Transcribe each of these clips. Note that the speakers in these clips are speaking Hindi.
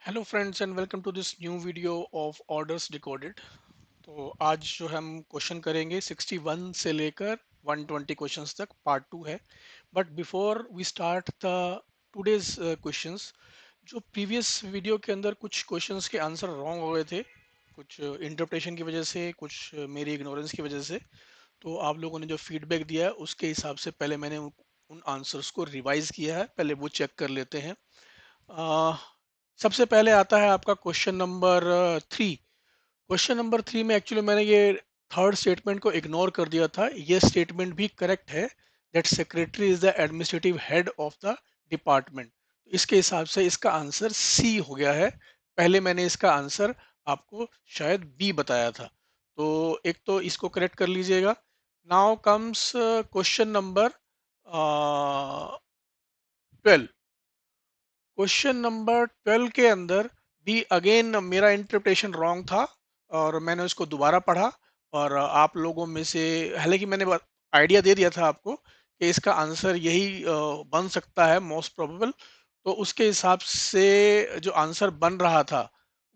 Hello friends and welcome to this new video of orders decoded. तो आज जो हम क्वेश्चन करेंगे 61 से लेकर 120 क्वेश्चंस तक, पार्ट 2 है। But before we start the today's questions, जो प्रीवियस वीडियो के अंदर कुछ क्वेश्चंस के आंसर रॉन्ग हो गए थे, कुछ इंटरप्रिटेशन की वजह से, कुछ मेरी इग्नोरेंस की वजह से। तो आप लोगों ने जो फीडबैक दिया है उसके हिसाब से पहले मैंने उन आंसर्स को रिवाइज किया है, पहले वो चेक कर लेते हैं। सबसे पहले आता है आपका क्वेश्चन नंबर 3। क्वेश्चन नंबर 3 में एक्चुअली मैंने ये थर्ड स्टेटमेंट को इग्नोर कर दिया था। ये स्टेटमेंट भी करेक्ट है, that secretary is the administrative head of the department. इसके हिसाब से इसका आंसर सी हो गया है। पहले मैंने इसका आंसर आपको शायद बी बताया था, तो एक तो इसको करेक्ट कर लीजिएगा। Now comes question number 12। Question number 12 के अंदर भी अगेन मेरा इंटरप्रिटेशन रॉन्ग था और मैंने उसको दोबारा पढ़ा। और आप लोगों में से, हालांकि मैंने आइडिया दे दिया था आपको कि इसका आंसर यही बन सकता है मोस्ट प्रोबेबल। तो उसके हिसाब से जो आंसर बन रहा था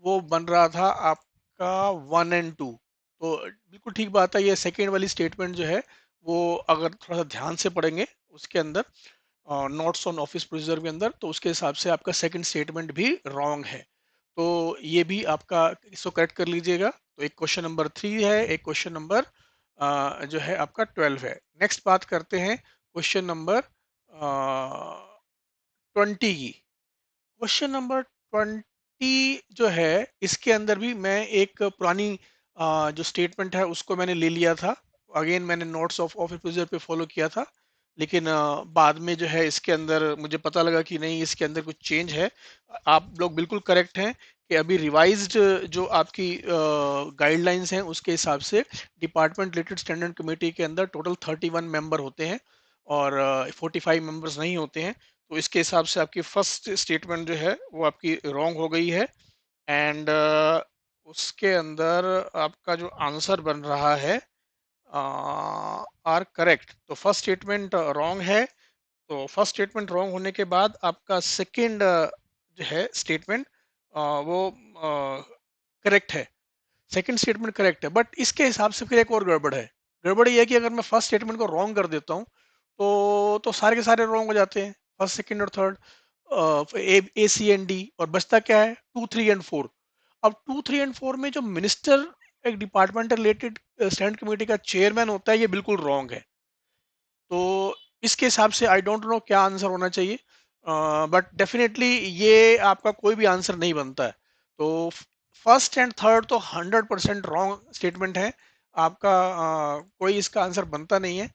वो बन रहा था आपका 1 और 2। तो बिल्कुल ठीक बात है। ये सेकेंड वाली स्टेटमेंट जो है वो अगर थोड़ा सा ध्यान से पढ़ेंगे उसके अंदर, नोट्स ऑन ऑफिस प्रोसीजर के अंदर, तो उसके हिसाब से आपका सेकंड स्टेटमेंट भी रॉन्ग है। तो ये भी आपका, इसको करेक्ट कर लीजिएगा। तो एक क्वेश्चन नंबर 3 है, एक क्वेश्चन नंबर जो है आपका 12 है। नेक्स्ट बात करते हैं क्वेश्चन नंबर 20 की। क्वेश्चन नंबर 20 जो है, इसके अंदर भी मैं एक पुरानी जो स्टेटमेंट है उसको मैंने ले लिया था। अगेन मैंने नोट्स ऑफ ऑफिस प्रोसीजर पे फॉलो किया था, लेकिन बाद में जो है इसके अंदर मुझे पता लगा कि नहीं, इसके अंदर कुछ चेंज है। आप लोग बिल्कुल करेक्ट हैं कि अभी रिवाइज्ड जो आपकी गाइडलाइंस हैं उसके हिसाब से डिपार्टमेंट रिलेटेड स्टैंडर्ड कमेटी के अंदर टोटल 31 मेंबर होते हैं और 45 मेंबर्स नहीं होते हैं। तो इसके हिसाब से आपकी फर्स्ट स्टेटमेंट जो है वो आपकी रॉन्ग हो गई है। एंड उसके अंदर आपका जो आंसर बन रहा है आर करेक्ट। तो फर्स्ट स्टेटमेंट रॉन्ग है। तो फर्स्ट स्टेटमेंट रॉन्ग होने के बाद आपका सेकंड जो है स्टेटमेंट वो करेक्ट है। सेकंड स्टेटमेंट करेक्ट है, बट इसके हिसाब से फिर एक और गड़बड़ है। गड़बड़ ये है कि अगर मैं फर्स्ट स्टेटमेंट को रॉन्ग कर देता हूँ तो सारे के सारे रॉन्ग हो जाते हैं, फर्स्ट सेकंड और third, A C and D, और बचता क्या है 2 3 एंड 4। अब 2 3 एंड 4 में जो मिनिस्टर एक डिपार्टमेंट रिलेटेड स्टैंड कमेटी का चेयरमैन होता है, ये बिल्कुल रॉन्ग है। तो इसके हिसाब से आई डोंट नो क्या आंसर होना चाहिए, बट डेफिनेटली ये आपका कोई भी आंसर नहीं बनता है। तो फर्स्ट एंड थर्ड तो 100% रॉन्ग स्टेटमेंट है आपका। कोई इसका आंसर बनता नहीं है।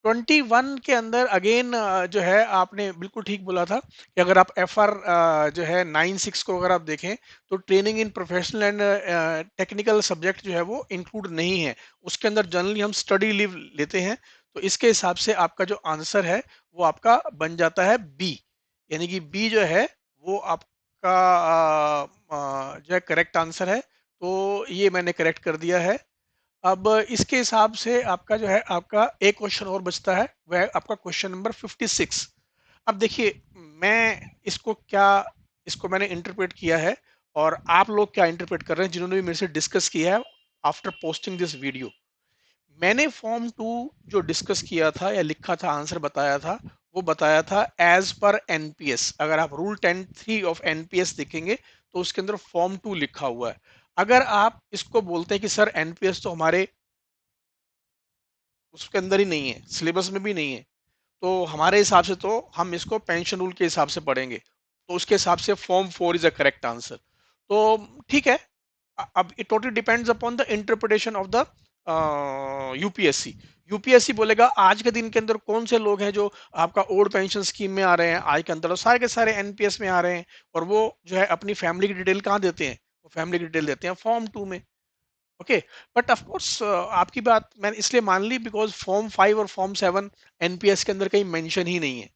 21 के अंदर अगेन जो है आपने बिल्कुल ठीक बोला था कि अगर आप एफ आर जो है 96 को अगर आप देखें तो training in professional and technical subject जो है वो इंक्लूड नहीं है। उसके अंदर जनरली हम स्टडी लीव लेते हैं। तो इसके हिसाब से आपका जो आंसर है वो आपका बन जाता है बी। यानी कि बी जो है वो आपका जो है करेक्ट आंसर है। तो ये मैंने करेक्ट कर दिया है। अब इसके हिसाब से आपका जो है, आपका एक क्वेश्चन और बचता है, वह आपका क्वेश्चन नंबर 56। अब देखिए, मैं इसको मैंने इंटरप्रेट किया है, और आप लोग क्या इंटरप्रेट कर रहे हैं जिन्होंने भी मेरे से डिस्कस किया है आफ्टर पोस्टिंग दिस वीडियो। मैंने फॉर्म 2 जो डिस्कस किया था या लिखा था, आंसर बताया था, वो बताया था एज पर एनपीएस। अगर आप रूल 10(3) ऑफ एनपीएस देखेंगे तो उसके अंदर फॉर्म 2 लिखा हुआ है। अगर आप इसको बोलते हैं कि सर एनपीएस तो हमारे उसके अंदर ही नहीं है, सिलेबस में भी नहीं है, तो हमारे हिसाब से तो हम इसको पेंशन रूल के हिसाब से पढ़ेंगे। तो उसके हिसाब से form 4 is a correct answer. तो ठीक है। अब it totally depends upon the interpretation of the UPSC. UPSC बोलेगा आज के दिन के अंदर कौन से लोग हैं जो आपका ओल्ड पेंशन स्कीम में आ रहे हैं आज के अंदर, और सारे के सारे एनपीएस में आ रहे हैं, और वो जो है अपनी फैमिली की डिटेल कहाँ देते हैं, वो फैमिली की डिटेल देते हैं फॉर्म 2 में। ओके। बट ऑफ कोर्स आपकी बात मैंने इसलिए मान ली बिकॉज फॉर्म 5 और फॉर्म 7 एनपीएस के अंदर कहीं मेंशन ही नहीं है।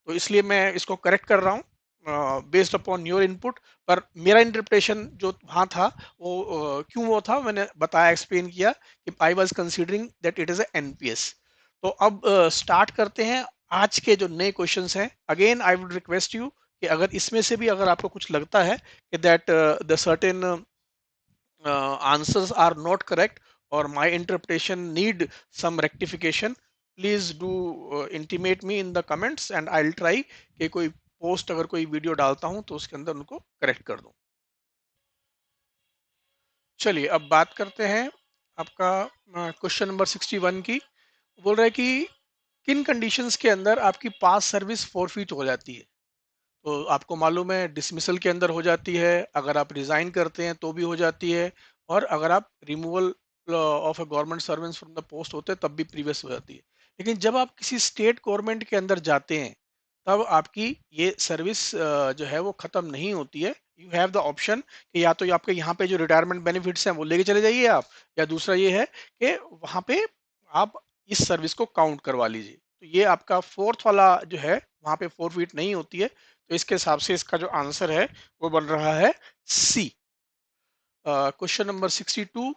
तो इसलिए मैं इसको करेक्ट कर रहा हूँ बेस्ड अपॉन योर इनपुट। पर मेरा इंटरप्रिटेशन जो वहाँ था वो क्यों वो था, मैंने बताया, एक्सप्लेन किया कि I was considering that it is a NPS. तो अब स्टार्ट करते हैं आज के जो नए क्वेश्चंस हैं। Again I would request you कि अगर इसमें से भी अगर आपको कुछ लगता है कि that the certain answers are not correct or my interpretation need some rectification, please do intimate me in the comments and I'll try कि कोई पोस्ट अगर कोई वीडियो डालता हूं तो उसके अंदर उनको करेक्ट कर दूं। चलिए अब बात करते हैं आपका क्वेश्चन नंबर 61 की। बोल रहा है कि किन कंडीशंस के अंदर आपकी पास सर्विस फॉरफिट हो जाती है। तो आपको मालूम है डिसमिसल के अंदर हो जाती है, अगर आप रिजाइन करते हैं तो भी हो जाती है, और अगर आप removal of a government servant from the post होते हैं तब भी प्रीवियस हो जाती है। लेकिन जब आप किसी स्टेट गवर्नमेंट के अंदर जाते हैं तब आपकी ये सर्विस जो है वो खत्म नहीं होती है। यू हैव द ऑप्शन कि या तो ये आपके यहाँ पे जो रिटायरमेंट बेनिफिट्स हैं वो लेके चले जाइए आप, या दूसरा ये है कि वहाँ पे आप इस सर्विस को काउंट करवा लीजिए। तो ये आपका फोर्थ वाला जो है वहाँ पे फोरफिट नहीं होती है। तो इसके हिसाब से इसका जो आंसर है वो बन रहा है सी। क्वेश्चन नंबर 62,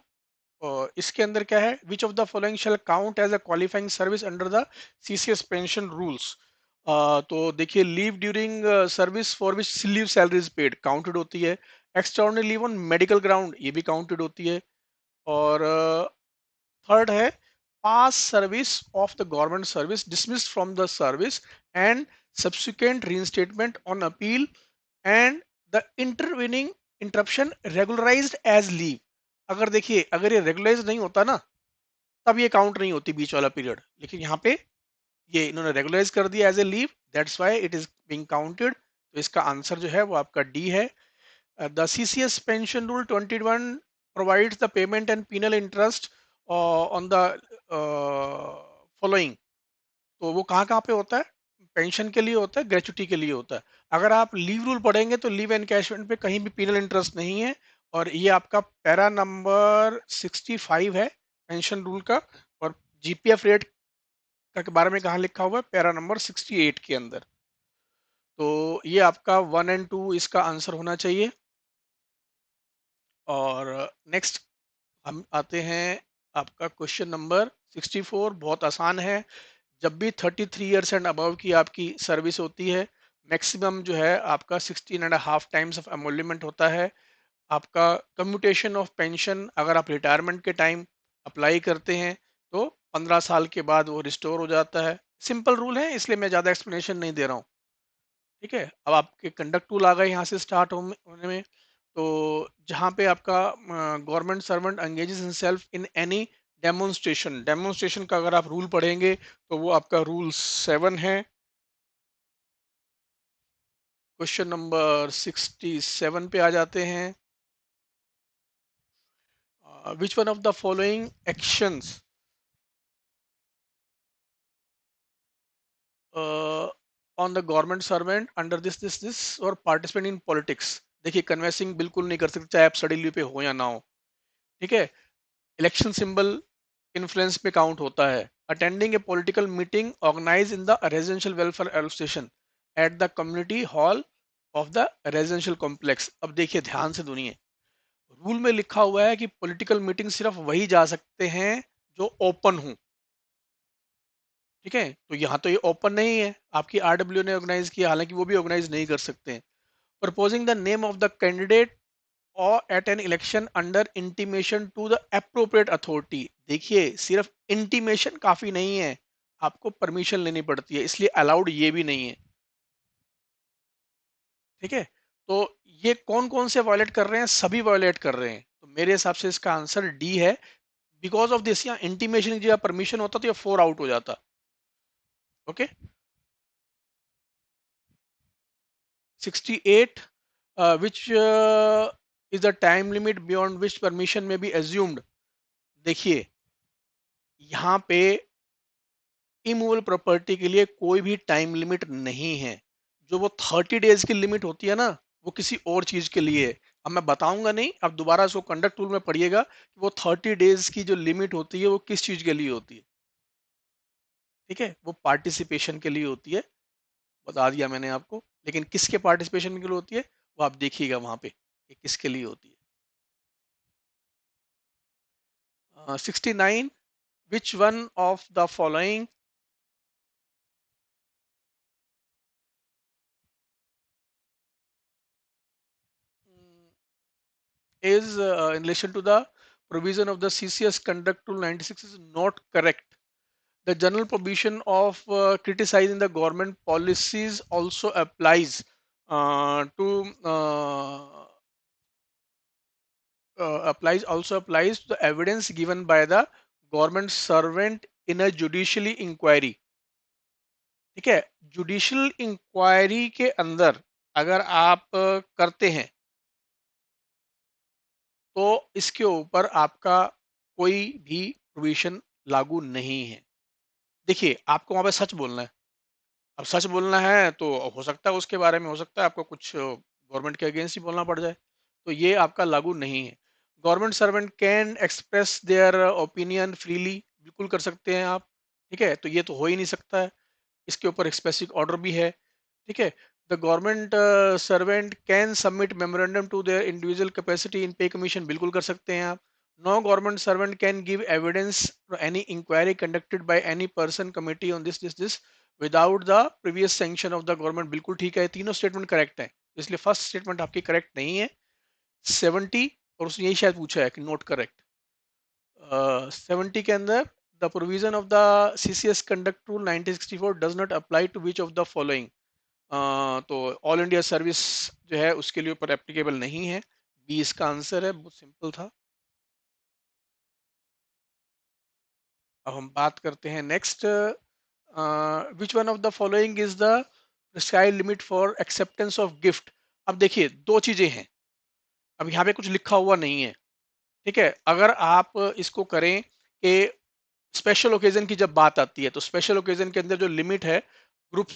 इसके अंदर क्या है, which of the following shall count as a qualifying service under the CCS pension rules. तो देखिए leave during service for which leave salary is paid counted होती है, extraordinary leave on medical ground ये भी काउंटेड होती है, और थर्ड है past service of the government service dismissed from the service and subsequent reinstatement on appeal and the intervening interruption regularized as leave. अगर देखिए अगर ये रेगुलराइज नहीं होता ना तब ये काउंट नहीं होती बीच वाला पीरियड, लेकिन यहाँ पे ये इन्होंने रेगुलराइज कर दिया as a leave, that's why it is being counted. तो इसका आंसर जो है वो आपका डी है। The CCS pension rule 21 provides the payment and penal interest on the following। तो वो कहाँ कहाँ पे होता है, पेंशन के लिए होता है, ग्रेचुटी के लिए होता है। अगर आप लीव रूल पढ़ेंगे तो लीव एनकैशमेंट पे कहीं भी पीनल इंटरेस्ट नहीं है, और ये आपका पैरा नंबर 65 है पेंशन रूल का, और जीपीएफ रेट का के बारे में कहाँ लिखा हुआ है, पैरा नंबर 68 के अंदर। तो ये आपका 1 और 2 इसका आंसर होना चाहिए। और नेक्स्ट हम आते हैं आपका क्वेश्चन नंबर 64, बहुत आसान है। जब भी 33 ईयर्स एंड अबव की आपकी सर्विस होती है, मैक्सिमम जो है आपका 16.5 टाइम्स ऑफ एमोल्यूमेंट होता है। आपका कम्यूटेशन ऑफ पेंशन अगर आप रिटायरमेंट के टाइम अप्लाई करते हैं तो 15 साल के बाद वो रिस्टोर हो जाता है। सिंपल रूल है इसलिए मैं ज़्यादा एक्सप्लेनेशन नहीं दे रहा हूँ। ठीक है, अब आपके कंडक्ट टूल आ गए यहाँ से स्टार्ट होने में। तो जहाँ पे आपका government servant engages himself in any demonstration, demonstration का अगर आप रूल पढ़ेंगे तो वो आपका रूल 7 है। क्वेश्चन नंबर 67 पे आ जाते हैं। विच one of the following actions on the government servant under this और पार्टिसिपेट इन पॉलिटिक्स। देखिए कन्वेंसिंग बिल्कुल नहीं कर सकते चाहे आप स्टडी लीव पे हो या ना हो। ठीक है, इलेक्शन सिंबल इन्फ्लुएंस पे काउंट होता है। Attending a political meeting organise in the residential welfare association at the community hall of the residential complex. अब देखिए ध्यान से सुनिए, रूल में लिखा हुआ है कि पॉलिटिकल मीटिंग सिर्फ वही जा सकते हैं जो ओपन हो। ठीक है, तो यहाँ तो ये ओपन नहीं है, आपकी आरडब्ल्यू ने ऑर्गेनाइज किया, हालांकि वो भी ऑर्गेनाइज नहीं कर सकते हैं। Proposing the name of the candidate or at an election under intimation to the appropriate authority। देखिए सिर्फ इंटीमेशन काफी नहीं है, आपको परमिशन लेनी पड़ती है, इसलिए अलाउड ये भी नहीं है। ठीक है, तो ये कौन कौन से वायलेट कर रहे हैं, सभी वायलेट कर रहे हैं, तो मेरे हिसाब से इसका आंसर डी है। बिकॉज ऑफ दिस यहाँ इंटीमेशन की जगह परमिशन होता तो ये 4 आउट हो जाता। Okay, 68, which is the time limit beyond which permission में बी एज्यूम्ड। देखिए यहाँ पे इमूवेबल प्रॉपर्टी के लिए कोई भी टाइम लिमिट नहीं है। जो वो 30 डेज की लिमिट होती है ना, वो किसी और चीज के लिए है। अब मैं बताऊंगा नहीं, अब दोबारा इसको कंडक्ट टूल में पढ़िएगा कि वो 30 डेज की जो लिमिट होती है वो किस चीज के लिए होती है। ठीक है, वो पार्टिसिपेशन के लिए होती है, बता दिया मैंने आपको। लेकिन किसके पार्टिसिपेशन के लिए होती है वो आप देखिएगा वहां पे कि किसके लिए होती 69, विच one of the following is in relation to the provision of the CCS Conduct Rule 96 is not correct. The general provision of criticizing the government policies also applies to applies to the evidence given by the government servant in a judicially inquiry. ठीक है, जुडिशियल इंक्वायरी के अंदर अगर आप करते हैं तो इसके ऊपर आपका कोई भी प्रोविजन लागू नहीं है। देखिए, आपको वहां पे सच बोलना है। अब सच बोलना है तो हो सकता है उसके बारे में हो सकता है आपको कुछ गवर्नमेंट के अगेंस्ट ही बोलना पड़ जाए, तो ये आपका लागू नहीं है। Government servant can express their opinion freely, बिल्कुल कर सकते हैं आप। ठीक है, तो ये तो हो ही नहीं सकता है। इसके ऊपर एक स्पेसिफिक ऑर्डर भी है। ठीक है, the government servant can submit memorandum to their individual capacity in pay commission, बिल्कुल कर सकते हैं आप। No government servant can give evidence any inquiry conducted by any person committee on this without the previous sanction of the government, बिल्कुल ठीक है, तीनों स्टेटमेंट करेक्ट है, इसलिए फर्स्ट स्टेटमेंट आपकी करेक्ट नहीं है। 70, और उसने यही शायद पूछा है कि नोट करेक्ट। 70 के अंदर the provision of the CCS conduct rule 1964 does not apply to which of the following, तो ऑल इंडिया सर्विस जो है उसके लिए ऊपर एप्लीकेबल नहीं है। बी इसका आंसर है, बहुत सिंपल था। अब हम बात करते हैं next, which one of the following is the prescribed limit for acceptance of gift. अब देखिए, दो चीजें हैं, अब यहाँ पे कुछ लिखा हुआ नहीं है। ठीक है, अगर आप इसको करें कि स्पेशल ओकेजन की जब बात आती है तो स्पेशल ओकेजन के अंदर जो लिमिट है, ग्रुप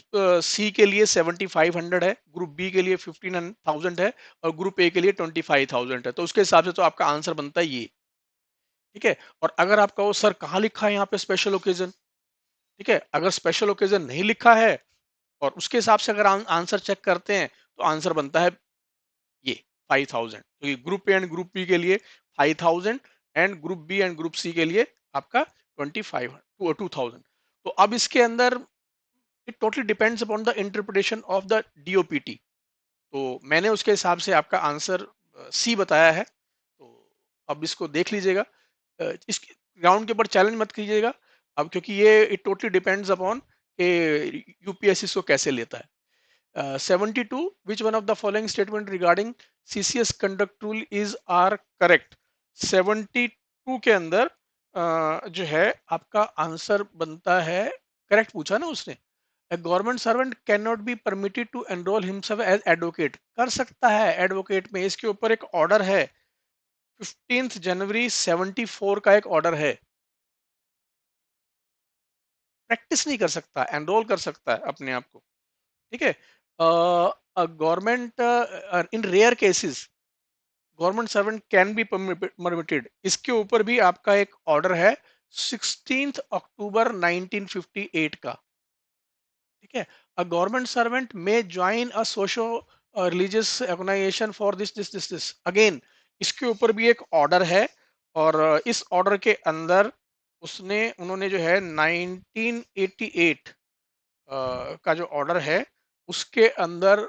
सी के लिए 7500 है, ग्रुप बी के लिए 15000 है, और ग्रुप ए के लिए 25000 है, तो उसके हिसाब से तो आपका आंसर बनता है ये। ठीक है, और अगर आपका वो सर कहाँ लिखा है यहाँ पे स्पेशल ओकेजन, ठीक है, अगर स्पेशल ओकेजन नहीं लिखा है और उसके हिसाब से अगर आंसर चेक करते हैं तो आंसर बनता है ये 5000, तो ये group A and group B के लिए 5000, and group B and group C के लिए आपका 2000। तो अब इसके अंदर it totally depends upon the interpretation of the DOPT, तो मैंने उसके हिसाब से आपका आंसर सी बताया है। तो अब इसको देख लीजिएगा, इस ग्राउंड के ऊपर चैलेंज मत कीजिएगा अब, क्योंकि ये इट टोटली डिपेंड्स अपॉन कि यूपीएससी इसको कैसे लेता है। 72, which one of the following statement regarding CCS conduct rule is are correct। 72 के अंदर जो है आपका आंसर बनता है, करेक्ट पूछा ना उसने, a government servant cannot be permitted to enroll himself as advocate, कर सकता है एडवोकेट में, इसके ऊपर एक ऑर्डर है, 15 जनवरी 74 का एक ऑर्डर है। प्रैक्टिस नहीं कर सकता, एनरोल कर सकता है अपने आप को। ठीक है, government in rare cases government servant can be permitted, इसके ऊपर भी आपका एक ऑर्डर है 16 अक्टूबर 1958 का। ठीक है, a government servant may join a socio religious organisation for this again, इसके ऊपर भी एक ऑर्डर है, और इस ऑर्डर के अंदर उन्होंने जो है 1988 का जो ऑर्डर है उसके अंदर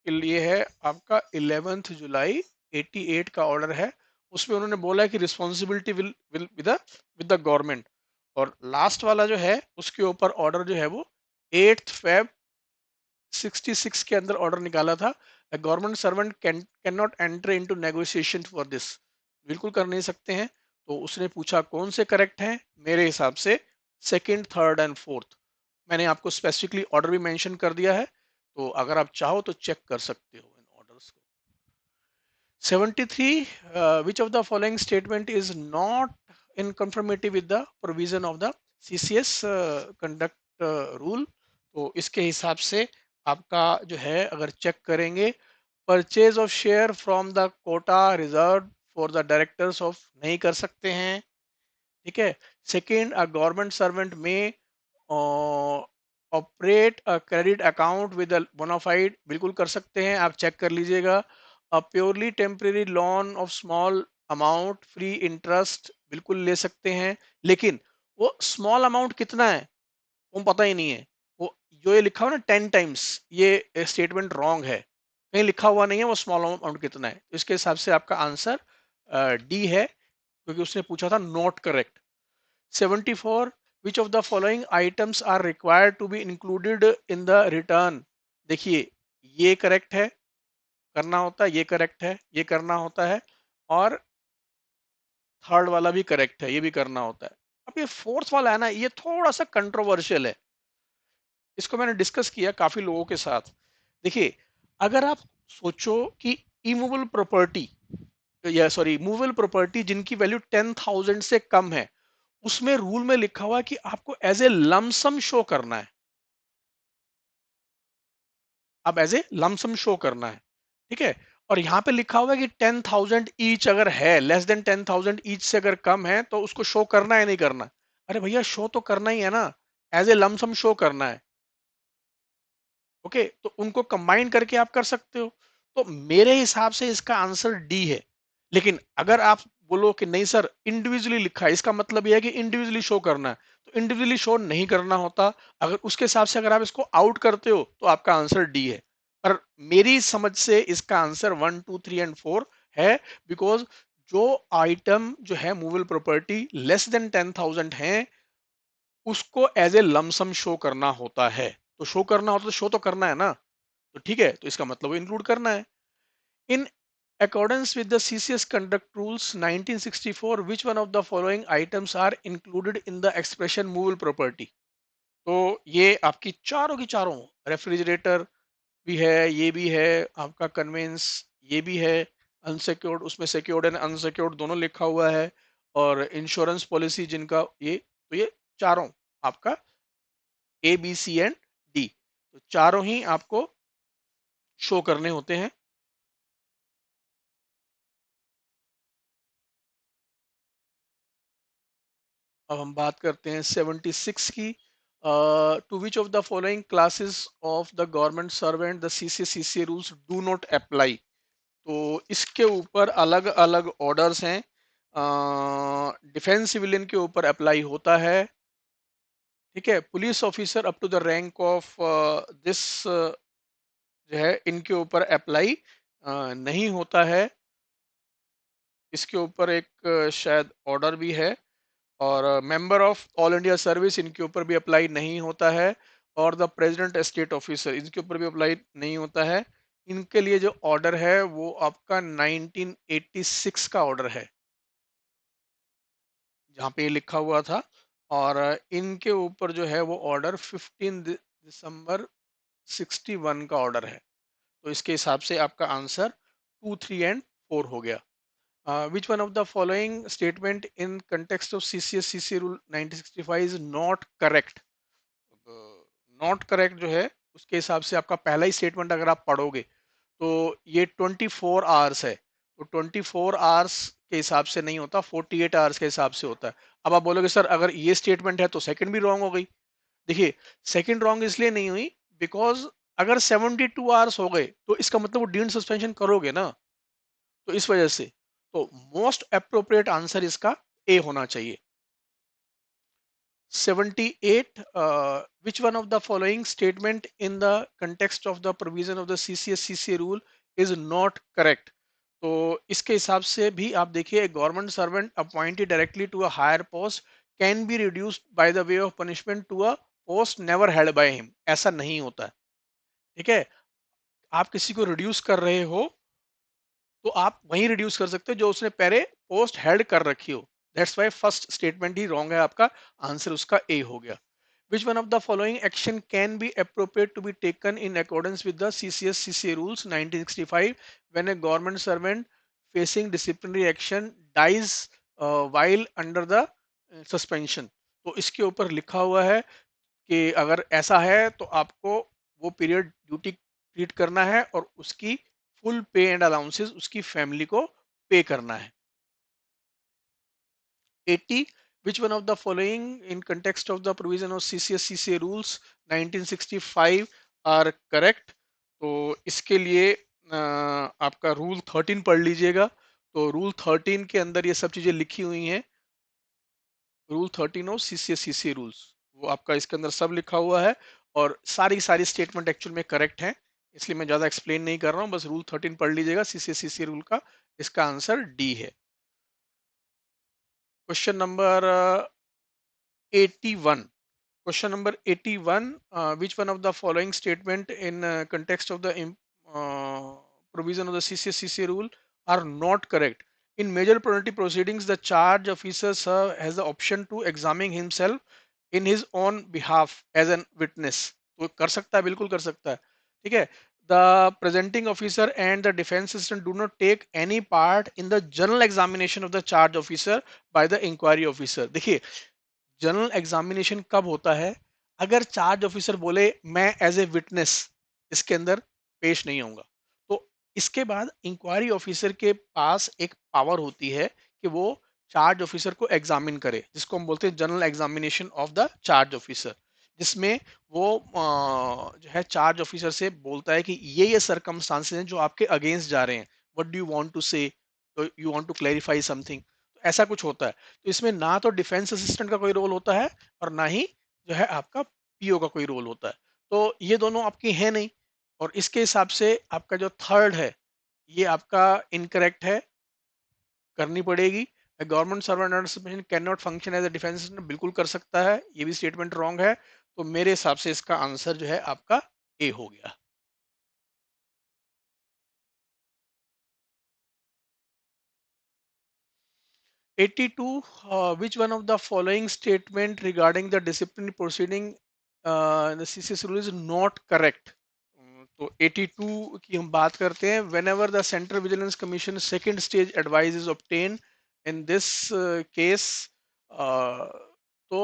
के लिए है आपका 11 जुलाई 88 का ऑर्डर है, उसमें उन्होंने बोला है कि responsibility will will with the government, और लास्ट वाला जो है उसके ऊपर ऑर्डर जो है वो 8 फेब 66 के अंदर ऑर्डर निकाला था, government servant can not enter into negotiation for this, बिल्कुल कर नहीं सकते हैं। तो उसने पूछा कौन से करेक्ट हैं, मेरे हिसाब से सेकंड, थर्ड एंड फोर्थ, मैंने आपको स्पेसिफिकली ऑर्डर भी मेंशन कर दिया है, तो अगर आप चाहो तो चेक कर सकते हो इन ऑर्डर्स को। 73, which of the following statement is not in conformity with the provision of the CCS conduct rule, तो इसके हिसाब से आपका जो है अगर चेक करेंगे, purchase of share from the quota reserve for the directors of नहीं कर सकते हैं। ठीक है, second, a government servant may operate a credit account with bona fide, बिल्कुल कर सकते हैं, आप चेक कर लीजिएगा। A purely temporary loan of small amount free interest, बिल्कुल ले सकते हैं, लेकिन वो स्मॉल अमाउंट कितना है वो पता ही नहीं है, वो जो ये लिखा हो ना 10 टाइम्स, ये स्टेटमेंट रॉन्ग है। कहीं लिखा हुआ नहीं है वो स्मॉल अमाउंट कितना है, तो इसके हिसाब से आपका आंसर डी है, क्योंकि उसने पूछा था not correct. 74, which of the following items are required to be included in the return. देखिए, ये करेक्ट है, करना होता है, ये करेक्ट है, ये करना होता है, और थर्ड वाला भी करेक्ट है, ये भी करना होता है। अब ये फोर्थ वाला है ना, ये थोड़ा सा कंट्रोवर्शियल है, इसको मैंने डिस्कस किया काफी लोगों के साथ। देखिए, अगर आप सोचो कि इमूवेबल प्रॉपर्टी, या सॉरी मूवेबल प्रॉपर्टी जिनकी वैल्यू 10,000 से कम है, उसमें रूल में लिखा हुआ है कि आपको एज ए लमसम शो करना है। अब एज ए लमसम शो करना है, ठीक है। और यहाँ पे लिखा हुआ है कि 10,000 ईच अगर है, लेस देन 10,000 ईच से अगर कम है, तो उसको शो करना है नहीं करना। अरे भैया, शो तो करना ही है ना, एज ए लमसम शो करना है। ओके, तो उनको कंबाइन करके आप कर सकते हो। तो मेरे हिसाब से इसका आंसर डी है। लेकिन अगर आप बोलो कि नहीं सर, इंडिविजुअली लिखा है, इसका मतलब यह है कि इंडिविजुअली शो करना है, तो इंडिविजुअली शो नहीं करना होता। अगर उसके हिसाब से अगर आप इसको आउट करते हो, तो आपका आंसर डी है। पर मेरी समझ से इसका आंसर 1 2 3 एंड 4 है, बिकॉज जो आइटम जो है मूवेबल प्रॉपर्टी लेस देन 10,000 है, उसको एज ए लमसम शो करना होता है। तो शो करना होता है तो शो तो करना है ना, तो ठीक है, तो इसका मतलब इंक्लूड करना है। इन accordance with the CCS conduct rules 1964, which one of the following items are included in the expression movable property? तो ये आपकी चारों की चारों, रेफ्रिजरेटर भी है, ये भी है, आपका कन्वेंस ये भी है, अनसिक्योर्ड, उसमें सिक्योर्ड एंड अनसिक्योर्ड दोनों लिखा हुआ है, और इंश्योरेंस पॉलिसी जिनका ये, तो ये चारों आपका A B C and D, तो चारों ही आपको शो करने होते हैं। अब हम बात करते हैं 76 की। To which of the following classes of the government servant the CCCC rules do not apply. तो इसके ऊपर अलग अलग ऑर्डर्स हैं। डिफेंस सिविलियन के ऊपर अप्लाई होता है, ठीक है। Police officer up to the rank of this जो है, इनके ऊपर अप्लाई नहीं होता है। इसके ऊपर एक शायद ऑर्डर भी है। और member of all India service, इनके ऊपर भी अप्लाई नहीं होता है। और द प्रेसिडेंट स्टेट ऑफिसर, इनके ऊपर भी अप्लाई नहीं होता है। इनके लिए जो ऑर्डर है वो आपका 1986 का ऑर्डर है, जहाँ पे ये लिखा हुआ था। और इनके ऊपर जो है वो ऑर्डर 15 दिसंबर 61 का ऑर्डर है। तो इसके हिसाब से आपका आंसर 2 3 एंड 4 हो गया। Which one of the following statement in context of CCS-CC rule 1965 is not correct? Not correct जो है, उसके हिसाब से आपका पहला ही स्टेटमेंट अगर आप पढ़ोगे, तो ये 24 आवर्स है, तो 24 आवर्स के हिसाब से नहीं होता, 48 आवर्स के हिसाब से होता है। अब आप बोलोगे सर, अगर ये स्टेटमेंट है तो सेकंड भी रॉन्ग हो गई। देखिए, सेकंड रॉन्ग इसलिए नहीं हुई, बिकॉज अगर 72 आवर्स हो गए, तो इसका मतलब वो डीम्ड सस्पेंशन करोगे ना, तो इस वजह से। तो मोस्ट अप्रोप्रिएट आंसर इसका ए होना चाहिए। 78, which one of the following statement in the context of the provision of the CCS-CCA rule is not correct? तो इसके हिसाब से भी आप देखिए, government servant appointed directly to a higher post can be reduced by the way of punishment to a post never held by him. ऐसा नहीं होता है, ठीक है। आप किसी को रिड्यूस कर रहे हो, तो आप वहीं रिड्यूस कर सकते हो जो उसने पहले पोस्ट हेल्ड कर रखी हो। That's why first statement he wrong है, आपका आंसर उसका ए हो गया। Which one of the following action can be appropriate to be taken in accordance with the CCS-CCA rules 1965 when a government servant facing disciplinary action dies while under the suspension? तो इसके ऊपर लिखा हुआ है कि अगर ऐसा है तो आपको वो पीरियड ड्यूटी ट्रीट करना है, और उसकी फुल पे एंड अलाउंसेस उसकी फैमिली को पे करना है। 80, which one of the following in context of the provision of CCS-CCA rules 1965 are correct? तो इसके लिए आपका रूल 13 पढ़ लीजिएगा। तो रूल 13 के अंदर ये सब चीजें लिखी हुई हैं। रूल 13 ऑफ CCS-CCA रूल्स, वो आपका इसके अंदर सब लिखा हुआ है, और सारी सारी स्टेटमेंट एक्चुअल में करेक्ट है। इसलिए मैं ज़्यादा एक्सप्लेन नहीं कर रहा हूँ, बस रूल 13 पढ़ लीजिएगा सीसीसीसी रूल का। इसका आंसर डी है। Question number 81। Question number 81. Which one of the following statement in context of the uh, provision of the CCCC rule are not correct? In major penalty proceedings, the charge officer has the option to examine himself in his own behalf as an witness. तो कर सकता है, बिल्कुल कर सकता है। ठीक है। The presenting officer and the defense assistant do not take any part in the general examination of the charge officer by the inquiry officer. देखिए, जनरल एग्जामिनेशन कब होता है? अगर चार्ज ऑफिसर बोले मैं एज ए विटनेस इसके अंदर पेश नहीं होऊंगा, तो इसके बाद इंक्वायरी ऑफिसर के पास एक पावर होती है कि वो चार्ज ऑफिसर को एग्जामिन करे, जिसको हम बोलते हैं general examination of the charge officer, जिसमें वो जो है चार्ज ऑफिसर से बोलता है कि ये सरकमस्टांसेस हैं जो आपके अगेंस्ट जा रहे हैं, what do you want to say, you want to clarify something, ऐसा कुछ होता है। तो इसमें ना तो डिफेंस असिस्टेंट का कोई रोल होता है और ना ही जो है आपका पीओ का कोई रोल होता है। तो ये दोनों आपकी है नहीं, और इसके हिसाब से आपका जो थर्ड है ये आपका इनकरेक्ट है, करनी पड़ेगी। Government servant can not function as a defence assistant, बिल्कुल कर सकता है, ये भी स्टेटमेंट रॉन्ग है। तो मेरे हिसाब से इसका आंसर जो है आपका ए हो गया। 82. Which one of the following statement regarding the disciplinary proceeding in the CCS rule is not correct? तो 82 की हम बात करते हैं। Whenever the Central Vigilance Commission second stage advice is obtained in this case, uh, तो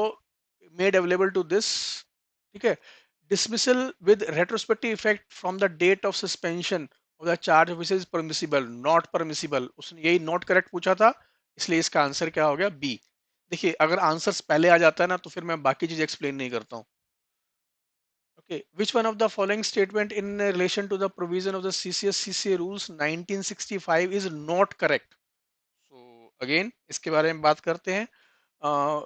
made available to this, ठीक है, dismissal with retrospective effect from the date of suspension of the charge officer is permissible, not permissible। उसने यही नॉट करेक्ट पूछा था, इसलिए इसका आंसर क्या हो गया? बी। देखिए, अगर आंसर्स पहले आ जाता है ना तो फिर मैं बाकी चीज एक्सप्लेन नहीं करता हूँ। Okay, which one of the following statement in relation to the provision of the CCS CCA rules 1965 is not correct? So again इसके बारे में बात करते हैं।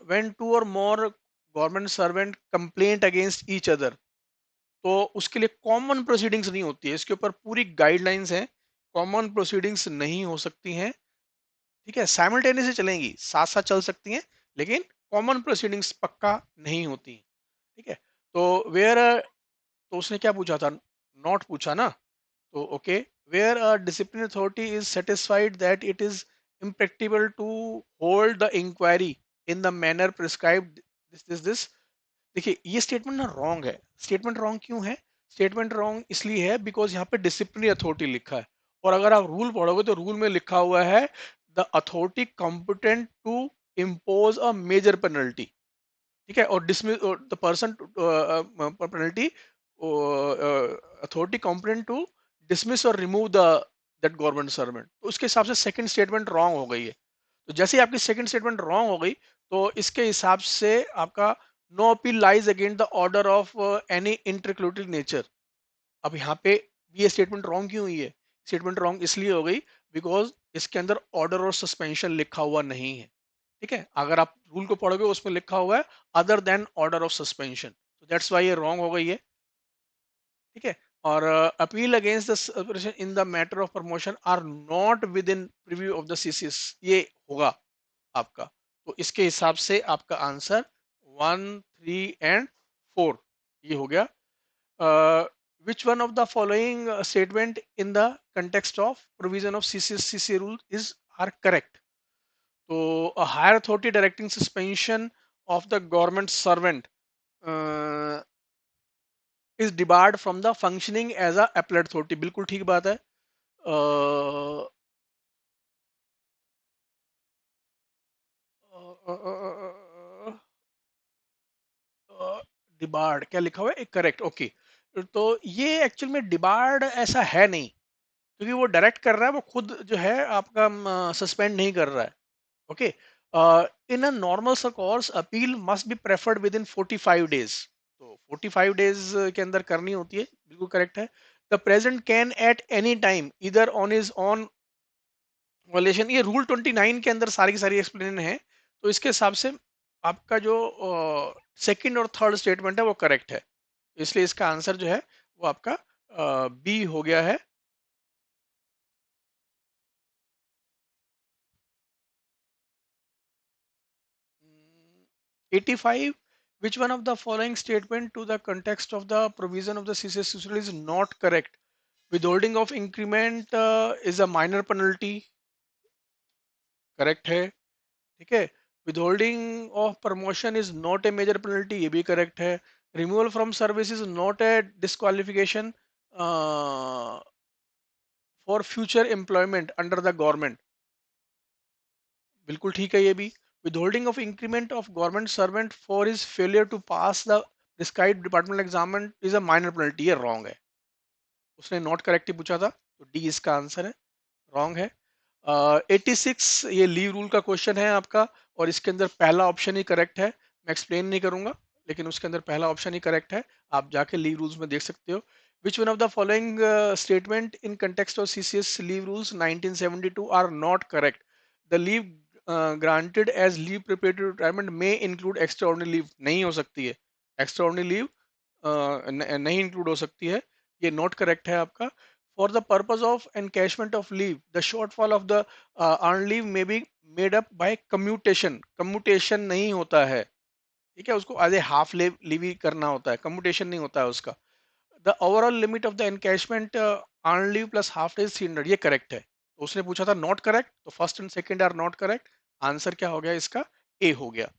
व्हेन टू और more government servant complaint against each other, तो उसके लिए कॉमन प्रोसीडिंग्स नहीं होती है, इसके ऊपर पूरी गाइडलाइंस हैं, कॉमन प्रोसीडिंग्स नहीं हो सकती हैं। ठीक है, साइमल्टेनियसली चलेंगी, साथ साथ चल सकती हैं, लेकिन कॉमन प्रोसीडिंग्स पक्का नहीं होती। ठीक है। तो वेयर, तो उसने क्या पूछा था? नॉट पूछा ना। तो okay, where a discipline authority is satisfied that it is impracticable to hold the inquiry in the manner prescribed this. देखिए, ये स्टेटमेंट ना रॉन्ग है। स्टेटमेंट रॉन्ग क्यों है? स्टेटमेंट रॉन्ग इसलिए है बिकॉज यहाँ पे डिसिप्लिनरी अथॉरिटी लिखा है, और अगर आप रूल पढ़ोगे तो रूल में लिखा हुआ है the authority competent to impose a major penalty. ठीक है, और dismiss the person penalty, authority competent to dismiss और remove the that government servant. तो उसके हिसाब से सेकंड स्टेटमेंट रॉन्ग हो गई है। तो जैसे ही आपकी सेकंड स्टेटमेंट रॉन्ग हो गई, तो इसके हिसाब से आपका no appeal lies against the order of any interlocutory nature. अब यहाँ पे ये स्टेटमेंट रॉन्ग क्यों हुई है? स्टेटमेंट रॉन्ग इसलिए हो गई बिकॉज इसके अंदर ऑर्डर और सस्पेंशन लिखा हुआ नहीं है। ठीक है, अगर आप रूल को पढ़ोगे उसमें लिखा हुआ है other than order of suspension, तो दैट्स वाई ये रॉन्ग हो गई है। ठीक है। और appeal against the in the matter of promotion are not within purview of the CCS, ये होगा आपका। तो इसके हिसाब से आपका आंसर 1, 3 एंड 4 ये हो गया। Which one of the following statement in the context of provision of CCC rule is are correct? तो a higher authority directing suspension of the government servant is debarred from the functioning as a appellate authority, बिल्कुल ठीक बात है। डिबार्ड क्या लिखा हुआ है? Correct, okay. तो ये एक्चुअल में डिबार्ड ऐसा है नहीं, क्योंकि वो डायरेक्ट कर रहा है, वो खुद जो है आपका सस्पेंड नहीं कर रहा है। Okay, in a normal course appeal must be preferred with in 45 days, तो 45 डेज के अंदर करनी होती है, बिल्कुल करेक्ट है। The present can at any time इधर ऑन इज ऑन वायलेशन, ये रूल 29 के अंदर सारी की सारी एक्सप्लेन है। तो इसके हिसाब से आपका जो सेकंड और थर्ड स्टेटमेंट है वो करेक्ट है, इसलिए इसका आंसर जो है वो आपका बी हो गया है। 85, which one of the following statement to the context of the provision of the CCS is not correct? Withholding of increment is a minor penalty, correct है। ठीक है। Withholding of promotion is not a major penalty, ये भी करेक्ट है। Removal from service is not a disqualification for future employment under the government, बिल्कुल ठीक है ये भी। Withholding of increment of government servant for his failure to pass the prescribed department exam is a minor penalty, ये रॉन्ग है। उसने नॉट करेक्ट ही पूछा था, तो डी इसका आंसर है, रॉन्ग है। 86 ये लीव रूल का क्वेश्चन है आपका, और इसके अंदर पहला ऑप्शन ही करेक्ट है। मैं एक्सप्लेन नहीं करूंगा, लेकिन उसके अंदर पहला ऑप्शन ही करेक्ट है, आप जाके लीव रूल्स में देख सकते हो। Which one of the following statement in context of CCS leave rules 1972 are not correct? The leave granted as leave prepare to retirement may include extra ordinary leave, नहीं हो सकती है। एक्स्ट्रा ऑर्डिनरी लीव नहीं इंक्लूड हो सकती है, ये नॉट करेक्ट है आपका। For the purpose of encashment of leave, the shortfall of the earned leave may be made up by commutation. Commutation नहीं होता है, ठीक है, उसको एज ए हाफ लीव ही करना होता है, कम्यूटेशन नहीं होता है उसका। The overall limit of the encashment earn leave plus half days 300, ये करेक्ट है। तो उसने पूछा था नॉट करेक्ट, तो first and second are not correct. Answer क्या हो गया इसका? ए हो गया।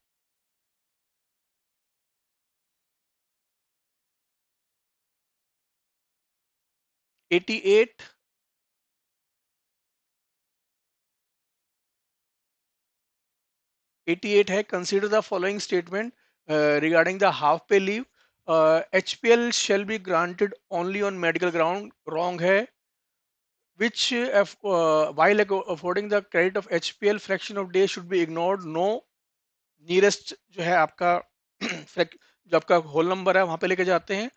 88, 88 है, consider the following statement regarding the half pay leave. HPL shall be granted only on medical ground, wrong है। which while affording the credit of HPL fraction of day should be ignored, no। nearest जो है आपका जो आपका होल नंबर है वहां पे लेके जाते हैं।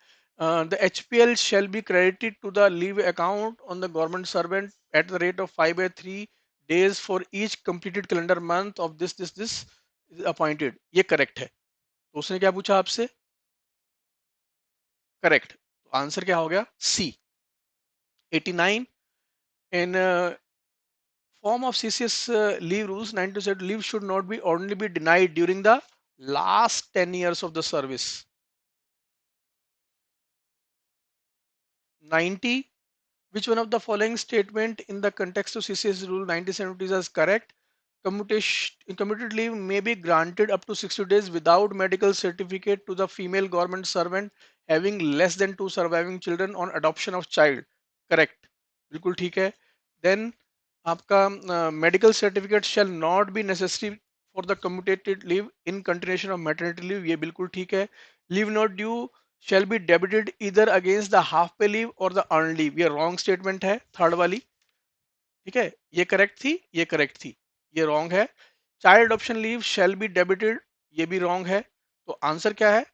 The HPL shall be credited to the leave account on the government servant at the rate of 5/3 days for each completed calendar month of this is appointed, ये करेक्ट है। तो उसने क्या पूछा आपसे? करेक्ट, तो आंसर क्या हो गया? सी। 89, इन form of CCS leave rules 92 said leave should not be only be denied during the last 10 years of the service. 90, which one of the following statement in the context of CCS rule 1970 is correct? Commuted leave may be granted up to 60 days without medical certificate to the female government servant having less than 2 surviving children on adoption of child, correct, बिल्कुल ठीक है। then आपका medical certificate shall not be necessary for the commutated leave in continuation of maternity leave, ये बिल्कुल ठीक है। Leave not due shall be debited इधर against the half pay leave और द अर्न लीव, ये रॉन्ग स्टेटमेंट है, थर्ड वाली। ठीक है, ये करेक्ट थी, ये करेक्ट थी, ये रॉन्ग है। Child adoption leave shell be debited, ये भी रॉन्ग है। तो आंसर क्या है?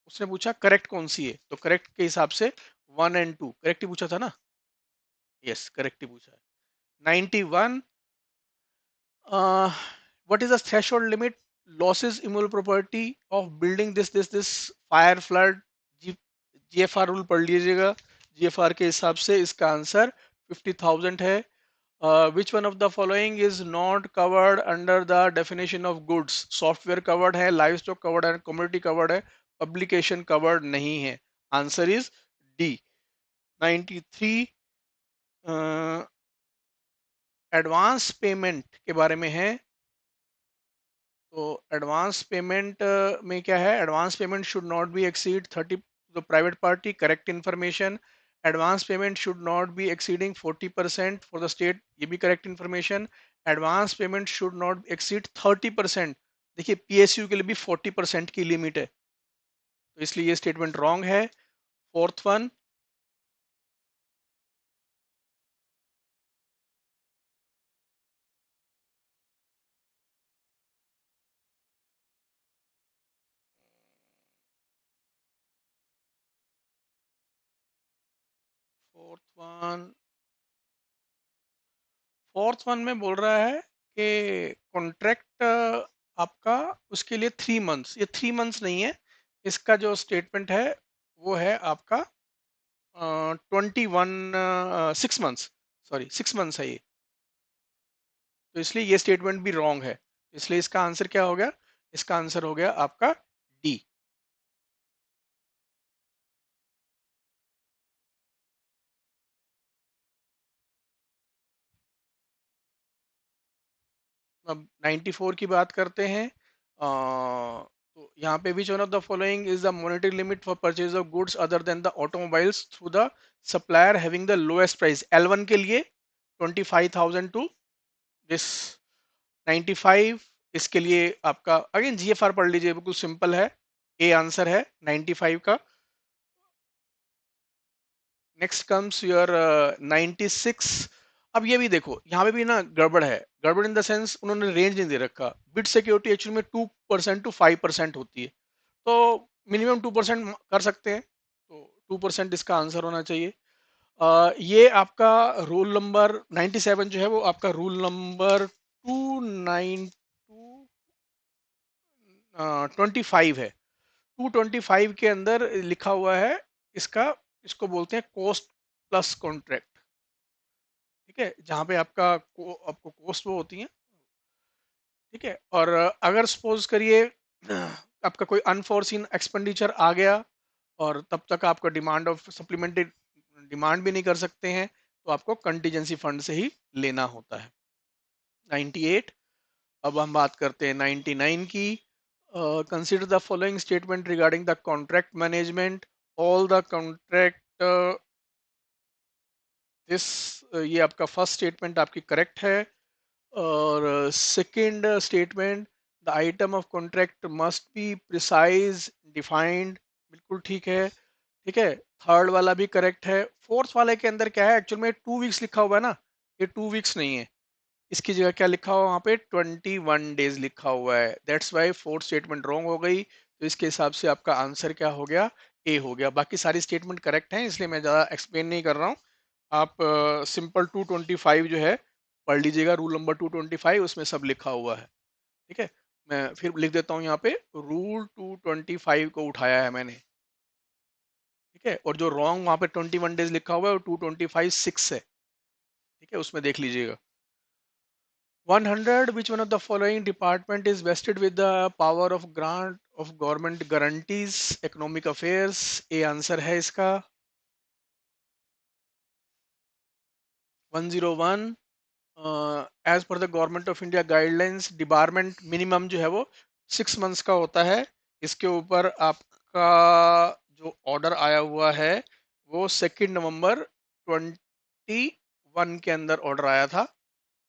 उसने पूछा करेक्ट कौन सी है, तो करेक्ट के हिसाब से 1 और 2 करेक्ट ही पूछा था ना। यस, करेक्ट ही पूछा है। 91, uh, what is the threshold limit losses immutable property of building this fire flood? जी, जीएफआर रूल पढ़ लीजिएगा, जीएफआर के हिसाब से इसका आंसर 50,000 है। विच one of the following is not covered under the definition of goods? Software covered है, लाइव स्टॉक कवर्ड है, कम्युनिटी कवर्ड है, पब्लिकेशन कवर्ड नहीं है। Answer is D. 93, advance payment के बारे में है। तो एडवांस पेमेंट में क्या है? Advance payment should not be exceed 30 the private party, correct information. Advance payment should not be exceeding 40% for the state, ये भी correct information. Advance payment should not exceed 30%, देखिए पीएसयू के लिए भी 40% की लिमिट है, तो इसलिए ये स्टेटमेंट रॉन्ग है। Fourth one, fourth one, fourth one में बोल रहा है कि कॉन्ट्रैक्ट आपका उसके लिए 3 मंथ्स, ये 3 मंथ्स नहीं है, इसका जो स्टेटमेंट है वो है आपका 21 6 मंथ्स, सॉरी 6 मंथ्स है ये, तो इसलिए ये स्टेटमेंट भी रॉन्ग है। इसलिए इसका आंसर क्या हो गया? इसका आंसर हो गया आपका डी। अब 94 की बात करते हैं। तो यहाँ पे विच one of the following is the monetary limit for purchase of goods other than the automobiles through the supplier having the lowest price? L1 के लिए 25,000 टू दिस 95। इसके लिए आपका अगेन जीएफआर पढ़ लीजिए, बिल्कुल सिंपल है। ए आंसर है 95 का। Next comes your 96। अब ये भी देखो, यहाँ पे भी ना गड़बड़ है। गड़बड़ इन द सेंस उन्होंने रेंज नहीं दे रखा। बिड सिक्योरिटी एक्चुअली में 2% टू 5% होती है, तो मिनिमम 2% कर सकते हैं, तो 2% इसका आंसर होना चाहिए। ये आपका रूल नंबर 97 जो है वो आपका रूल नंबर 25 है। 225 के अंदर लिखा हुआ है इसका, इसको बोलते हैं कॉस्ट प्लस कॉन्ट्रैक्ट। ठीक है, जहाँ पे आपको कॉस्ट वो होती है। ठीक है, और अगर सपोज करिए आपका कोई अनफोर्सीन एक्सपेंडिचर आ गया और तब तक आपका डिमांड ऑफ सप्लीमेंट्री डिमांड भी नहीं कर सकते हैं, तो आपको कंटीजेंसी फंड से ही लेना होता है। 98। अब हम बात करते हैं 99 की। Consider the following statement regarding the contract management. All the contract this, ये आपका फर्स्ट स्टेटमेंट आपकी करेक्ट है। और second statement, the item of contract must be precise defined, बिल्कुल ठीक है। ठीक है, थर्ड वाला भी करेक्ट है। फोर्थ वाले के अंदर क्या है, एक्चुअल में 2 वीक्स लिखा हुआ है ना, ये 2 वीक्स नहीं है। इसकी जगह क्या लिखा हुआ है वहाँ पे? 21 डेज लिखा हुआ है। That's why fourth statement wrong हो गई। तो इसके हिसाब से आपका आंसर क्या हो गया? ए हो गया। बाकी सारी स्टेटमेंट करेक्ट हैं, इसलिए मैं ज़्यादा एक्सप्लेन नहीं कर रहा हूँ। आप सिंपल 225 जो है पढ़ लीजिएगा, रूल नंबर 225, उसमें सब लिखा हुआ है। ठीक है, मैं फिर लिख देता हूँ यहाँ पे, रूल 225 को उठाया है मैंने। ठीक है, और जो रॉन्ग वहाँ पे 21 डेज लिखा हुआ है वो 225(6) है। ठीक है, उसमें देख लीजिएगा। 100, which one of the following department is vested with the power of grant of government guarantees? Economic affairs, A answer है इसका। 101, as per the government of India guidelines, department minimum जो है वो 6 मंथ्स का होता है। इसके ऊपर आपका जो ऑर्डर आया हुआ है वो 2 नवंबर 21 के अंदर ऑर्डर आया था,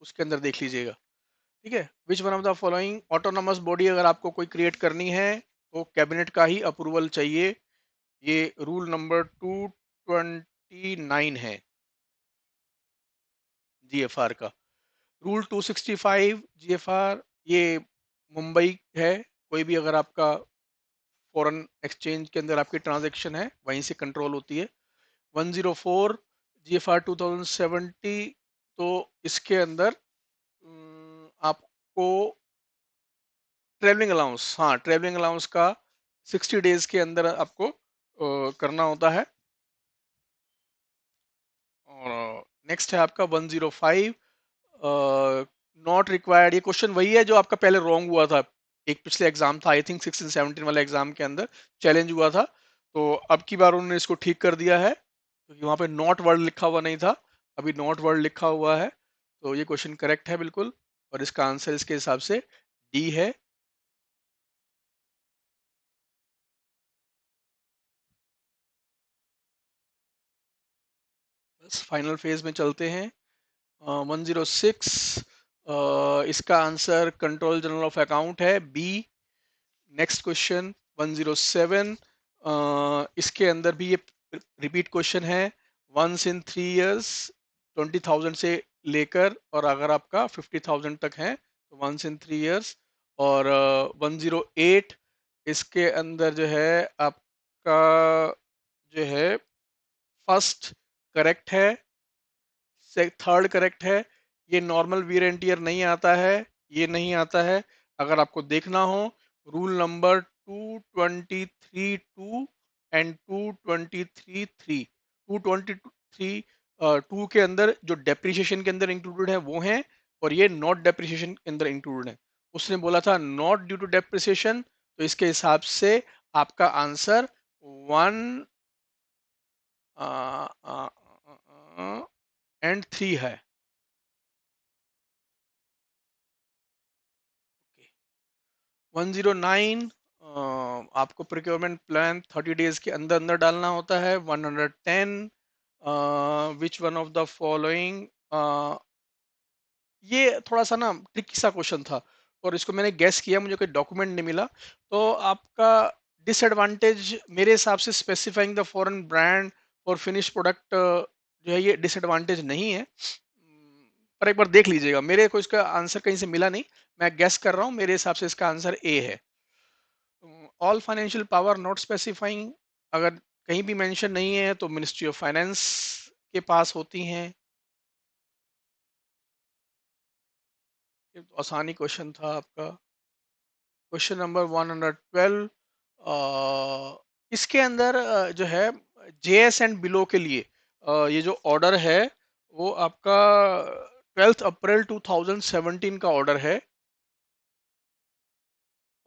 उसके अंदर देख लीजिएगा। ठीक है, विच one of the following autonomous body अगर आपको कोई क्रिएट करनी है तो कैबिनेट का ही अप्रूवल चाहिए। ये रूल नंबर 229 है जीएफआर का। रूल 265 जीएफआर, ये मुंबई है। कोई भी अगर आपका फॉरेन एक्सचेंज के अंदर आपकी ट्रांजैक्शन है वहीं से कंट्रोल होती है। 104 जीएफआर 2070, तो इसके अंदर आपको ट्रेवलिंग अलाउंस, हाँ ट्रेवलिंग अलाउंस का 60 डेज के अंदर आपको करना होता है। और नेक्स्ट है आपका 105, नॉट रिक्वायर्ड। ये क्वेश्चन वही है जो आपका पहले रॉन्ग हुआ था, एक पिछले एग्जाम था, आई थिंक 16-17 वाले एग्जाम के अंदर चैलेंज हुआ था। तो अब की बार उन्होंने इसको ठीक कर दिया है, क्योंकि वहां पे नॉट वर्ड लिखा हुआ नहीं था, अभी नॉट वर्ड लिखा हुआ है। तो ये क्वेश्चन करेक्ट है बिल्कुल, और इसका आंसर इसके हिसाब से डी है। बस फाइनल फेज में चलते हैं। 106, इसका answer control general of account है, बी। नेक्स्ट क्वेश्चन 107, इसके अंदर भी ये रिपीट क्वेश्चन है। वंस इन 3 इयर्स 20,000 से लेकर, और अगर आपका 50,000 तक है तो वंस इन 3 इयर्स। और 108, इसके अंदर जो है आपका जो है फर्स्ट करेक्ट है, थर्ड करेक्ट है। ये नॉर्मल वीर एंड टीयर नहीं आता है, ये नहीं आता है। अगर आपको देखना हो, रूल नंबर 223(2) एंड 223(3), 223 टू के अंदर जो डेप्रिसिएशन के अंदर इंक्लूडेड है वो है, और ये नॉट डेप्रिसिएशन के अंदर इंक्लूडेड है। उसने बोला था नॉट ड्यू टू डेप्रिसिएशन, तो इसके हिसाब से आपका आंसर 1 एंड 3 है। 109, आपको प्रिक्योरमेंट प्लान 30 डेज के अंदर अंदर डालना होता है। 110, विच वन ऑफ द फॉलोइंग, ये थोड़ा सा ना ट्रिकी सा क्वेश्चन था, और इसको मैंने गैस किया, मुझे कोई डॉक्यूमेंट नहीं मिला। तो आपका डिसएडवांटेज मेरे हिसाब से स्पेसिफाइंग द फॉरेन ब्रांड और फिनिश प्रोडक्ट जो है ये डिसएडवांटेज नहीं है। पर एक बार देख लीजिएगा, मेरे को इसका आंसर कहीं से मिला नहीं, मैं गैस कर रहा हूँ, मेरे हिसाब से इसका आंसर ए है। All financial power not specifying, अगर कहीं भी मेंशन नहीं है तो मिनिस्ट्री ऑफ फाइनेंस के पास होती हैं। ये तो आसानी क्वेश्चन था आपका। क्वेश्चन नंबर 112, इसके अंदर जो है जेएस एंड बिलो के लिए ये जो ऑर्डर है वो आपका 12 अप्रैल 2017 का ऑर्डर है,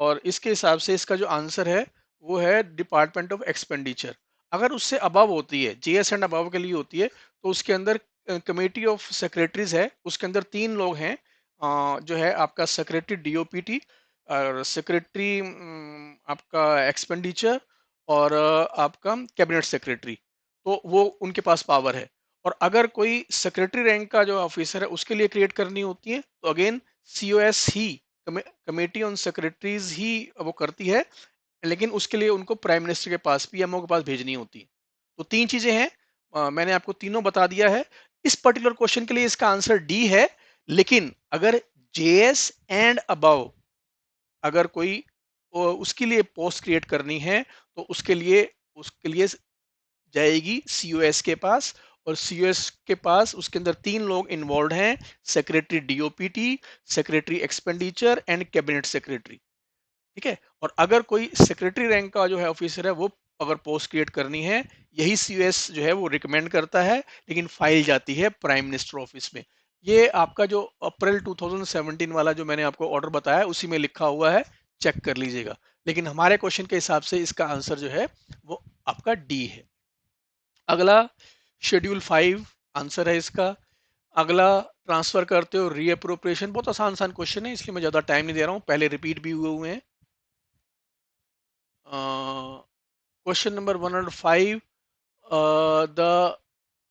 और इसके हिसाब से इसका जो आंसर है वो है डिपार्टमेंट ऑफ एक्सपेंडिचर। अगर उससे अबव होती है, जीएस एंड अबव के लिए होती है, तो उसके अंदर कमेटी ऑफ सेक्रेटरीज है, उसके अंदर 3 लोग हैं, जो है आपका सेक्रेटरी डीओपीटी, और सेक्रेटरी आपका एक्सपेंडिचर, और आपका कैबिनेट सेक्रेटरी। तो वो उनके पास पावर है। और अगर कोई सेक्रेटरी रैंक का जो ऑफिसर है उसके लिए क्रिएट करनी होती है, तो अगेन सीओएस ही, कमेटी ऑन सेक्रेटरीज ही वो करती है, लेकिन उसके लिए उनको प्राइम मिनिस्टर के पास, पीएमओ के पास भेजनी होती है। तो 3 चीजें हैं, मैंने आपको तीनों बता दिया है। इस पर्टिकुलर क्वेश्चन के लिए इसका आंसर डी है, लेकिन अगर जेएस एंड अबव, अगर कोई उसके लिए पोस्ट क्रिएट करनी है, तो उसके लिए जाएगी सीओएस के पास, और सीओएस के पास उसके अंदर 3 लोग इन्वॉल्व हैं, secretary DOPT, secretary expenditure and cabinet secretary. ठीक है, और अगर कोई सेक्रेटरी रैंक का जो है ऑफिसर है, वो अगर पोस्ट क्रिएट करनी है, यही सीओएस जो है वो रिकमेंड करता है, लेकिन फाइल जाती है प्राइम मिनिस्टर ऑफिस में। ये आपका जो अप्रैल 2017 वाला जो मैंने आपको ऑर्डर बताया उसी में लिखा हुआ है, चेक कर लीजिएगा। लेकिन हमारे क्वेश्चन के हिसाब से इसका आंसर जो है वो आपका डी है। अगला शेड्यूल 5 आंसर है इसका। अगला, ट्रांसफर करते हो रीअप्रोप्रिएशन, बहुत आसान आसान क्वेश्चन है, इसलिए मैं ज्यादा टाइम नहीं दे रहा हूँ, पहले रिपीट भी हुए हैं। Question number 105, the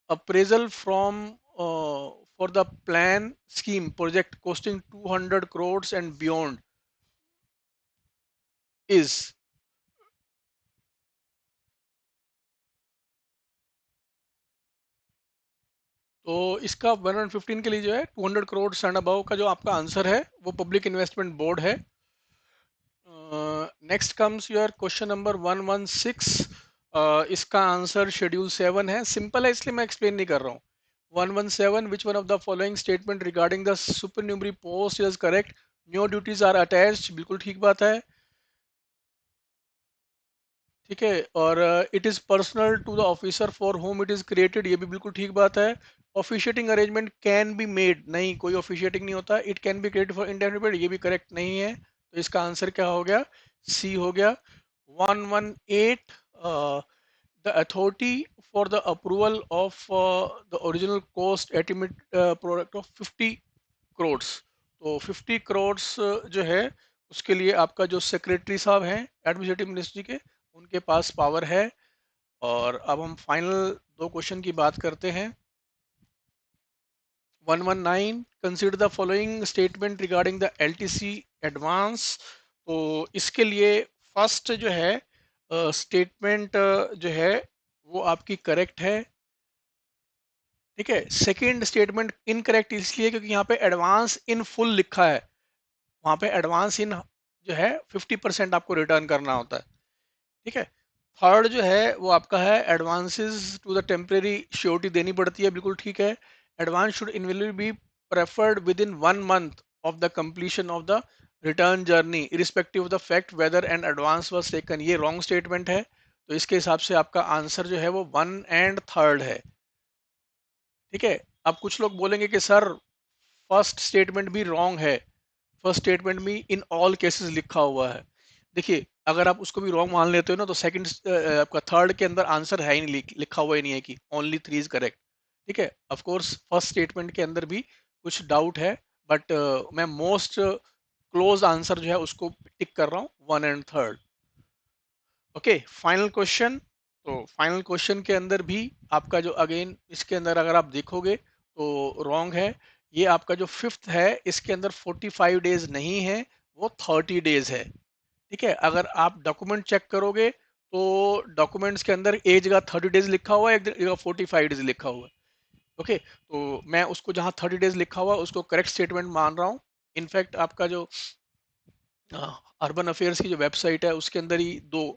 appraisal from for the plan scheme project costing 200 crores and beyond is. तो इसका 115 के लिए जो है 200 crores एंड अबव का जो आपका आंसर है वो पब्लिक इन्वेस्टमेंट बोर्ड है। Next comes your question number 116, इसका आंसर शेड्यूल 7 है, सिंपल है इसलिए मैं एक्सप्लेन नहीं कर रहा हूँ। 117, which one of the following statement regarding the supernumerary post is correct, new duties are attached, बिल्कुल ठीक बात है। ठीक है, और it is personal to the officer for whom it is created, ये भी बिल्कुल ठीक बात है। Officiating arrangement can be made, नहीं, कोई ऑफिशिएटिंग नहीं होता। It can be created for indefinite, ये भी करेक्ट नहीं है, तो इसका आंसर क्या हो गया, सी हो गया। 118, the authority for the approval of the original cost estimate product of 50 crores, तो 50 crores जो है उसके लिए आपका जो सेक्रेटरी साहब हैं एडमिनिस्ट्रेटिव मिनिस्ट्री के, उनके पास पावर है। और अब हम फाइनल 2 क्वेश्चन की बात करते हैं। 119, consider the following statement regarding the LTC advance, तो इसके लिए फर्स्ट जो है स्टेटमेंट जो है वो आपकी करेक्ट है। ठीक है, सेकंड स्टेटमेंट इनकरेक्ट इसलिए क्योंकि यहाँ पे एडवांस इन फुल लिखा है, वहाँ पे एडवांस इन जो है 50% आपको रिटर्न करना होता है। ठीक है, थर्ड जो है वो आपका है advances to the temporary surety देनी पड़ती है, बिल्कुल ठीक है। Advance should invariably be preferred within 1 month of the completion of the return journey irrespective of the fact whether and advance was taken, ये रॉन्ग स्टेटमेंट है, तो इसके हिसाब से आपका आंसर जो है वो 1 और 3 है। ठीक है। अब कुछ लोग बोलेंगे कि सर फर्स्ट स्टेटमेंट भी रॉन्ग है, फर्स्ट स्टेटमेंट में इन ऑल केसेस लिखा हुआ है। देखिए, अगर आप उसको भी रॉन्ग मान लेते हो ना, तो सेकंड आपका थर्ड के अंदर आंसर है ही नहीं, लिखा हुआ ही नहीं है कि ओनली 3 इज करेक्ट। ठीक है। ऑफ कोर्स फर्स्ट स्टेटमेंट के अंदर भी कुछ डाउट है, बट मैं मोस्ट क्लोज आंसर जो है उसको टिक कर रहा हूँ, 1 और 3। Okay, final question. तो फाइनल क्वेश्चन के अंदर भी आपका जो अगेन इसके अंदर अगर आप देखोगे तो रॉन्ग है। ये आपका जो फिफ्थ है इसके अंदर 45 डेज नहीं है, वो 30 डेज है। ठीक है। अगर आप डॉक्यूमेंट चेक करोगे तो डॉक्यूमेंट्स के अंदर एक जगह 30 डेज लिखा हुआ है, एक जगह 45 डेज लिखा हुआ है। ओके, तो मैं उसको जहाँ 30 डेज लिखा हुआ है उसको करेक्ट स्टेटमेंट मान रहा हूँ। इनफैक्ट आपका जो अर्बन अफेयर्स की जो वेबसाइट है उसके अंदर ही दो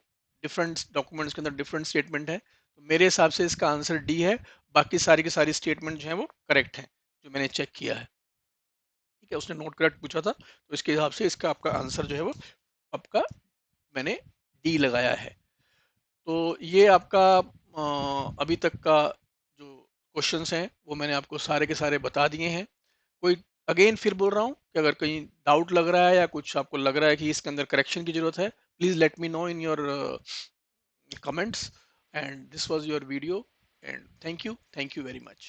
डिफरेंट डॉक्यूमेंट्स के अंदर डिफरेंट स्टेटमेंट है, तो मेरे हिसाब से इसका आंसर डी है। बाकी सारी की सारी स्टेटमेंट जो है वो करेक्ट है, जो मैंने चेक किया है। ठीक है, उसने नोट करेक्ट पूछा था, तो इसके हिसाब से इसका आपका आंसर जो है वो आपका मैंने डी लगाया है। तो ये आपका अभी तक का जो क्वेश्चंस हैं वो मैंने आपको सारे के सारे बता दिए हैं। कोई अगेन फिर बोल रहा हूँ कि अगर कहीं डाउट लग रहा है या कुछ आपको लग रहा है कि इसके अंदर करेक्शन की जरूरत है, please let me know in your comments. And this was your video, and thank you very much.